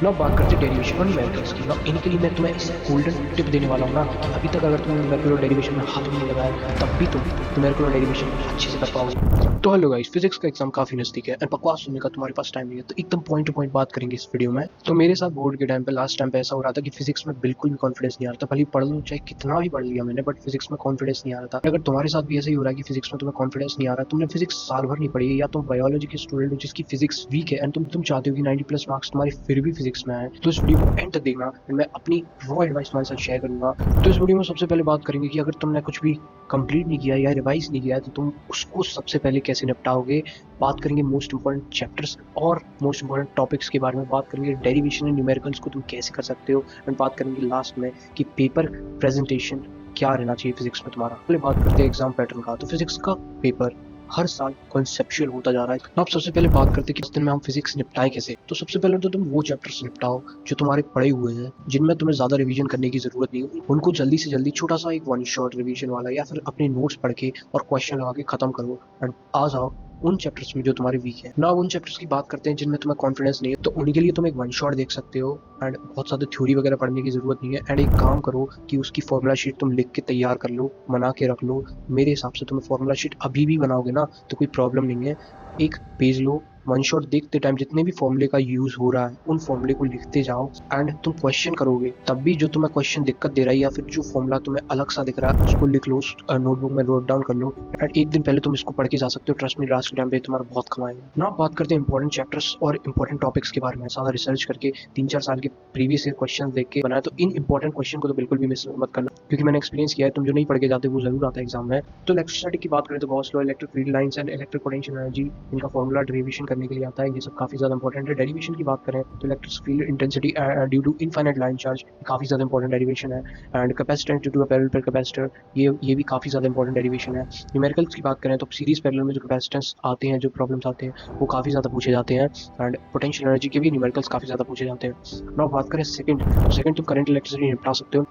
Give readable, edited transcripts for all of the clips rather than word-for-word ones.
ना बात करते डेरिवेशन और न्यूमेरिकल्स की। ना इनके लिए मैं तुम्हें इस गोल्डन टिप देने वाला हूँ ना कि अभी तक अगर तुमने न्यूमेरिकल और डेरिवेशन में हाथ भी नहीं लगाया तब भी तुम न्यूमेरिकल और डेरिवेशन अच्छे से कर पाओगे। तो हेलो गाइस, फिजिक्स का एग्जाम काफी नजदीक है एंड बकवास सुनने का तुम्हारे पास टाइम नहीं है, तो एकदम पॉइंट टू पॉइंट बात करेंगे इस वीडियो में। तो मेरे साथ बोर्ड के टाइम पे लास्ट टाइम पे ऐसा हो रहा था कि फिजिक्स में बिल्कुल भी कॉन्फिडेंस नहीं आ रहा था। भले पढ़ लो चाहे कितना भी पढ़ लिया मैंने, बट फिजिक्स में कॉन्फिडेंस नहीं आ रहा था। अगर तुम्हारे साथ भी ऐसा ही हो रहा है कि फिजिक्स में तुम्हें कॉन्फिडेंस नहीं आ रहा, तुमने फिजिक्स साल भर नहीं पढ़ी है, या तुम बायोलॉजी के स्टूडेंट हो जिसकी फिजिक्स वीक है एंड तुम चाहते हो कि 90+ मार्क्स तुम्हारे फिर भी फिजिक्स में आए, तो इस वीडियो को एंड तक देखना। मैं अपनी रॉ एडवाइस तुम्हारे साथ शेयर करूंगा। तो इस वीडियो में सबसे पहले बात करेंगे कि अगर तुमने कुछ भी कंप्लीट नहीं किया या रिवाइज नहीं किया है तो तुम उसको सबसे पहले कैसे निपटाओगे। बात करेंगे मोस्ट इंपॉर्टेंट चैप्टर्स और मोस्ट इंपॉर्टेंट टॉपिक्स के बारे में, बात करेंगे डेरिवेशन एंड न्यूमेरिकल्स को तुम कैसे कर सकते हो, एंड बात करेंगे लास्ट में कि पेपर प्रेजेंटेशन क्या रहना चाहिए फिजिक्स में तुम्हारा। पहले बात करते हैं एग्जाम पैटर्न का। तो फिजिक्स का पेपर हर साल कॉन्सेप्चुअल होता जा रहा है। अब सबसे पहले बात करते हैं कि इस दिन में हम फिजिक्स निपटाएं कैसे। तो सबसे पहले तो तुम वो चैप्टर्स निपटाओ जो तुम्हारे पढ़े हुए हैं, जिनमें तुम्हें ज्यादा रिवीजन करने की जरूरत नहीं है। उनको जल्दी से जल्दी छोटा सा एक वन शॉट रिवीजन वाला या फिर अपने नोट्स पढ़ के और क्वेश्चन लगा के खत्म करो एंड आ जाओ उन चैप्टर्स में जो तुम्हारे वीक है। ना उन चैप्टर्स की बात करते हैं जिनमें तुम्हें कॉन्फिडेंस नहीं है, तो उनके लिए तुम एक वन शॉट देख सकते हो एंड बहुत ज्यादा थ्योरी वगैरह पढ़ने की जरूरत नहीं है। एंड एक काम करो कि उसकी फॉर्मूला शीट तुम लिख के तैयार कर लो, बना के रख लो। मेरे हिसाब से तुम्हें फॉर्मूला शीट अभी भी बनाओगे ना तो कोई प्रॉब्लम नहीं है। एक पेज लो, वन शॉट देखते टाइम जितने भी फॉर्मूले का यूज हो रहा है उन फॉर्मूले को लिखते जाओ एंड तुम क्वेश्चन करोगे तब भी जो तुम्हें क्वेश्चन दिक्कत दे रहा है या फिर जो फॉर्मूला तुम्हें अलग सा दिख रहा है उसको लिख लो, नोटबुक में नोट डाउन कर लो एंड एक दिन पहले तुम इसको पढ़ के जा सकते हो। ट्रस्ट मी, लास्ट के टाइम पे तुम्हारा बहुत कमाएगा ना। बात करते हैं इंपॉर्टेंट चैप्टर्स और इंपॉर्टेंट टॉपिक्स के बारे में। ज्यादा रिसर्च करके 3-4 साल के प्रीवियस ईयर क्वेश्चन देख के बनाया, तो इन इंपॉर्टेंट क्वेश्चन को तो बिल्कुल भी मिस मत करना, क्योंकि मैंने एक्सपीरियंस किया है तुम जो नहीं पढ़ के जाते वो जरूर आता है एग्जाम में। तो इलेक्ट्रिसिटी की बात करें तो Gauss law, electric field lines and electric potential energy, इनका फॉर्मूला डेरिवेशन करने के लिए आता है। ये सब काफी ज्यादा इंपॉर्टेंट है। डेरिवेशन की बात करें तो electric field intensity due to infinite line charge, काफी ज्यादा इंपॉर्टेंट डेरिवेशन है। And capacitance due to a parallel capacitor, ये भी काफी ज्यादा इंपॉर्टेंट डेरिवेशन है। न्यूमेरिकल्स की बात करें तो सीरीज पैरेलल में जो कैपेसिटेंस आते हैं, जो प्रॉब्लम्स आते हैं वो काफी ज्यादा पूछे जाते हैं एंड पोटेंशियल एनर्जी के भी न्यूमेरिकल्स काफी ज्यादा पूछे जाते हैं। नाउ बात करें सेकंड तुम करंट इलेक्ट्रिसिटी निपटा सकते हो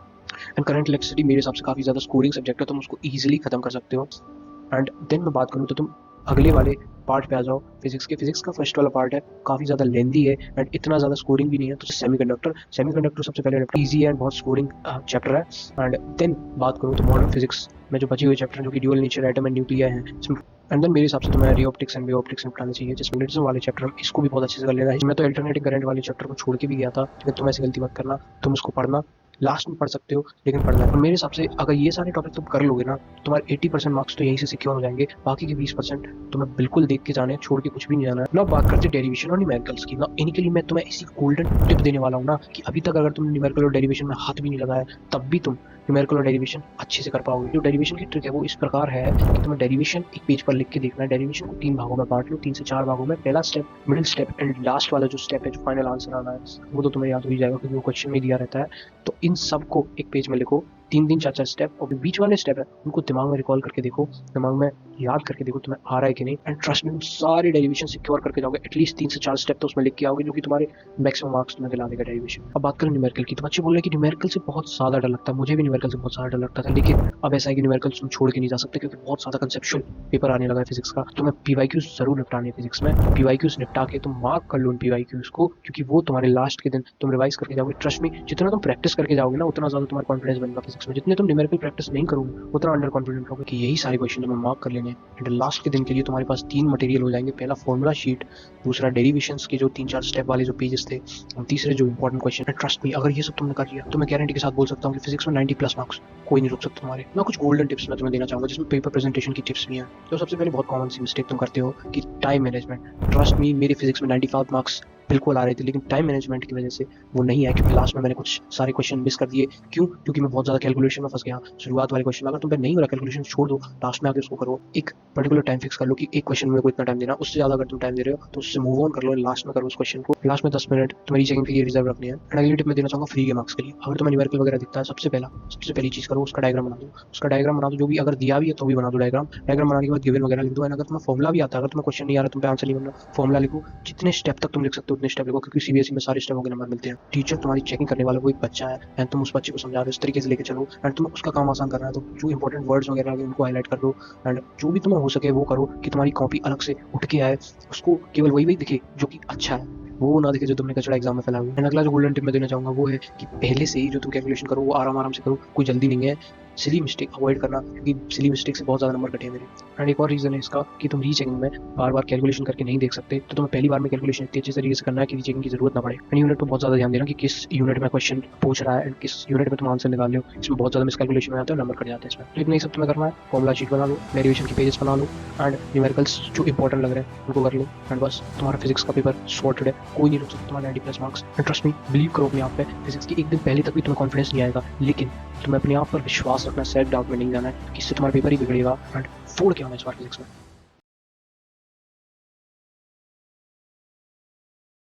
एंड करंट इलेक्ट्रिसिटी मेरे हिसाब से काफी ज्यादा स्कोरिंग सब्जेक्ट है, तुम उसको इजीली खत्म कर सकते हो। एंड देन मैं बात करूँ तो तुम अगले वाले पार्ट पे आ जाओ फिजिक्स के। फिजिक्स का फर्स्ट वाला पार्ट है काफी ज्यादा लेंदी है एंड इतना ज्यादा स्कोरिंग भी नहीं है। तो सेमीकंडक्टर सबसे पहले इजी है एंड बहुत स्कोरिंग चैप्टर है। एंड देन बात करूँ तो मॉडर्न फिजिक्स में जो बचे हुए चैप्टर जो कि dual nature, atom and nuclear है, एंड देन मेरे हिसाब से तुम्हें ray optics and way optics निपटाने चाहिए, जिसमें मैग्नेटिज्म वाले चैप्टर इसको भी बहुत अच्छे से कर लेना है। मैं तो अल्टरनेटिंग करंट वाले चैप्टर को छोड़ के भी गया था, लेकिन तुम ऐसी गलती मत करना। तुम उसको पढ़ना, लास्ट में पढ़ सकते हो लेकिन पढ़ना है। और मेरे हिसाब से अगर ये सारे टॉपिक तुम कर लोगे ना, तुम्हारे 80% मार्क्स तो यहीं से सिक्योर हो जाएंगे। बाकी के 20% तुम्हें बिल्कुल देख के जाने, छोड़ के कुछ भी नहीं जाना है। ना बात करते डेरिवेशन और न्यूमेरिकल्स की। ना इनके लिए मैं तुम्हें इसी गोल्डन टिप देने वाला हूँ ना कि अभी तक अगर तुमने न्यूमेरिकल और डेरिवेशन में हाथ भी नहीं लगाया तब भी तुम न्यूमेरिकल और डेरिवेशन अच्छे से कर पाओगे। जो डेरिवेशन की ट्रिक है वो इस प्रकार है कि तुम्हें डेरिवेशन एक पेज पर लिख के देखना है। डेरिवेशन को 3 भागों में बांट लो, 3 से 4 भागों में। पहला step, middle step and last वाला जो स्टेप है, जो फाइनल आंसर आना है, वो तो तुम्हें याद हो ही जाएगा क्योंकि वो क्वेश्चन में दिया रहता है। तो इन सब को एक पेज में लिखो, 3-3 4-4 स्टेप, और बीच वाले स्टेप है उनको दिमाग में रिकॉल करके देखो, दिमाग में याद करके देखो तुम्हें आ रहा है कि नहीं। एंड ट्रस्ट में सारे डेरिवेशन सिक्योर करके जाओगे। एटलीस्ट 3 से 4 स्टेप तो उसमें लिख के आओगे जो कि तुम्हारे मैक्सिमम मार्क्स तुम्हें दिला देगा डेरिवेशन। अब बात करें न्यूमेरिकल की, तो बच्चे बोल रहे हैं कि न्यूमेरिकल से बहुत ज्यादा डर लगता है। मुझे भी न्यूमेरिकल से बहुत ज्यादा डर लगता था, लेकिन अब ऐसा है कि न्यूमेरिकल तुम छोड़ के नहीं जा सकते क्योंकि बहुत ज्यादा कंसेप्चुअल पेपर आने लगा है फिजिक्स का। तुम्हें पीवाईक्यूज जरूर निपटाने हैं फिजिक्स में। पीवाईक्यूज निपटा के तुम मार्क कर लो उन पीवाईक्यूज को, क्योंकि वो तुम्हारे लास्ट के दिन तुम रिवाइज करके जाओगे। ट्रस्ट में जितना तुम प्रैक्टिस करके जाओगे ना उतना ज्यादा तुम्हारा कॉन्फिडेंस बनेगा फिजिक्स में। जितने तुम न्यूमेरिकल प्रैक्टिस नहीं करोगे उतना अंडर कॉन्फिडेंट होगे कि यही सारे क्वेश्चन तुम्हें मार्क कर लेने हैं। एंड लास्ट के दिन के लिए तुम्हारे पास 3 मटेरियल हो जाएंगे। पहला फॉर्मूला शीट, दूसरा डेरिवेशंस के जो 3-4 स्टेप वाले जो पेजेस थे, और तीसरे जो इंपॉर्टेंट क्वेश्चन। ट्रस्ट मी, अगर ये सब तुमने कर लिया तो मैं गारंटी के साथ बोल सकता हूँ कि फिजिक्स में 90+ मार्क्स कोई नहीं रोक सकता तुम्हारे। मैं कुछ गोल्डन टिप्स मैं तुम्हें देना चाहूंगा जिसमें पेपर प्रेजेंटेशन की टिप्स भी हैं। तो सबसे पहले बहुत कॉमन सी मिस्टेक तुम करते हो कि टाइम मैनेजमेंट। ट्रस्ट मी, मेरे फिजिक्स में 95 मार्क्स बिल्कुल आ रहे थे, लेकिन टाइम मैनेजमेंट की वजह से वो नहीं आया, क्योंकि लास्ट में मैंने कुछ सारे क्वेश्चन मिस कर दिए। क्यों? क्योंकि मैं बहुत ज्यादा कैलकुलेशन में फंस गया शुरुआत वाले क्वेश्चन में। अगर तुम पे नहीं हो रहा कैलकुलेशन, छोड़ दो, लास्ट में आके उसको करो। एक पर्टिकुलर टाइम फिक्स कर लो कि एक क्वेश्चन में को इतना टाइम देना, उससे ज्यादा अगर तुम टाइम दे रहे हो तो उससे मूव ऑन कर लो, लास्ट में करो उस क्वेश्चन को। लास्ट में 10 मिनट तुम्हारी चेकिंग के लिए रिजर्व रखनी है। एंड अगली टिप मैं देना चाहूंगा फ्री के मार्क्स के लिए। अगर तुम्हें न्यूमेरिकल वगैरह दिखता है, सबसे पहली चीज करो उसका डायग्राम बना दो। उसका डायग्राम बना दो, जो भी अगर दिया भी है तो भी बना दो डायग्राम। डायग्राम बनाने के बाद गिवन वगैरह लिख दो। एंड अगर तुम्हें फॉर्मुला भी आता है, अगर तुम्हें क्वेश्चन नहीं आ रहा, तुम पे आंसर नहीं बनना, फॉर्मुला लिखो। जितने स्टेप तक तुम लिख सकते हो उतने स्टेप लिखो, क्योंकि सीबीएसई में सारे स्टेपों के नंबर मिलते हैं। टीचर तुम्हारी चेकिंग करने वाला वो एक बच्चा है एंड तुम उस बच्चे को समझा रहे हो, इस तरीके से लेके चलो। एंड तुम उसका काम आसान करना है तो जो इंपॉर्टेंट वर्ड्स वगैरह हैं उनको हाईलाइट कर दो। एंड जो भी तुम्हें हो सके वो करो कि तुम्हारी कॉपी अलग से उठ के आए, उसको केवल वही दिखे जो कि अच्छा है। वो ना दिखे जो तुमने कचरा एग्जाम में फैला हुआ है। एंड अगला जो गोल्डन टिप मैं देना चाहूँगा वो है कि पहले से ही जो तुम कैलकुलेशन करो वो आराम आराम से करो, कोई जल्दी नहीं है। सिली मिस्टेक अवॉइड करना, क्योंकि सिली मिस्टेक से बहुत ज़्यादा नंबर कटे हैं मेरे। एंड एक और रीज़न है इसका कि तुम रीचेकिंग में बार बार कैलकुलेशन करके नहीं देख सकते, तो तुम्हें पहली बार में कैलकुलेशन इतनी अच्छे तरीके से करना है कि रीचेकिंग की जरूरत ना पड़े। एंड यूनिट पर बहुत ज़्यादा ध्यान देना कि किस यूनिट में क्वेश्चन पूछ रहा है एंड किस यूनिट में तुम आंसर निकाल लो। इसमें बहुत ज़्यादा मिसकैलकुलेशन हो जाता है, नंबर कट जाते हैं इसमें। तो इतना ही सब तुम्हें करना है, फॉर्मुला शीट बना लो, डेरिवेशन के पेजेस बना लो एंड न्यूमेरिकल्स जो इंपॉर्टेंट लग रहे हैं उनको कर लो। एंड बस तुम्हारा फिजिक्स का पेपर सॉर्टेड है, कोई नहीं रोक सकता तुम्हारे 90+ marks. And trust me, believe करो अपने आप पे। फिजिक्स की एक दिन पहले तक भी तुम्हें कॉन्फिडेंस नहीं आएगा, लेकिन तुम्हें अपने आप पर विश्वास रखना, सेल्फ डाउट में नहीं जाना है, कि इससे तुम्हारा पेपर ही बिगड़ेगा। एंड फोड़ के आना इस बार फिजिक्स में।